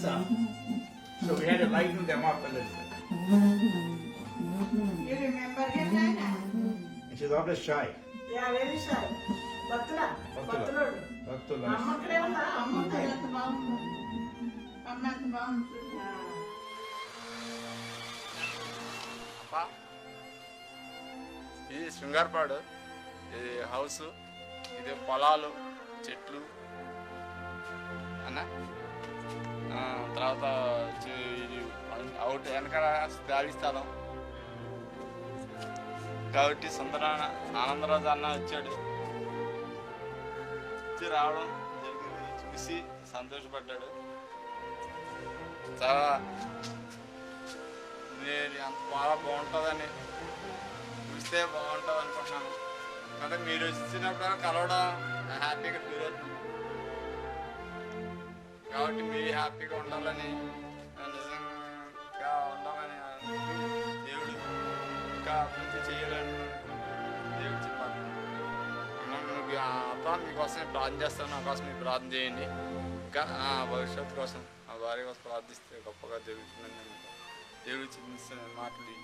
son. So we had to lighten them up a little bit. You remember him, Nana? And she's always shy. Yeah, very shy. Batula. Batula. అమ్మక్కడే ఉందా? అమ్మ ఎంత బాగుంది. అమ్మ ఎంత బాగుంది. అప్పా ఇది శృంగారపాడు, ఇది హౌస్, ఇది పొలాలు, చెట్లు అన్న. తర్వాత ఇది అవుట్ వెనకాల గాలి స్థలం కాబట్టి ఆనందరాజు అన్న వచ్చాడు. వచ్చి రావడం జరిగింది, చూసి సంతోషపడ్డాడు. చాలా నేను అంత బాగుంటుందని చూస్తే బాగుంటుంది అనుకుంటున్నాను. అంటే మీరు వచ్చినప్పుడు కలవడం హ్యాపీగా ఫీల్ అవుతుంది కాబట్టి మీరు హ్యాపీగా ఉండాలని, నిజంగా ఉండాలని దేవుడు ఇంకా అభివృద్ధి చేయాలని దేవుడు చెప్పాలి. అబ్బా మీకోసం ప్రార్థన చేస్తాను, నా కోసం మీరు ప్రార్థన చేయండి. ఇంకా భవిష్యత్తు కోసం, మా భార్య కోసం ప్రార్థిస్తే గొప్పగా జరుగుతుందని దేవుడు చూపిస్తున్న మాటలు.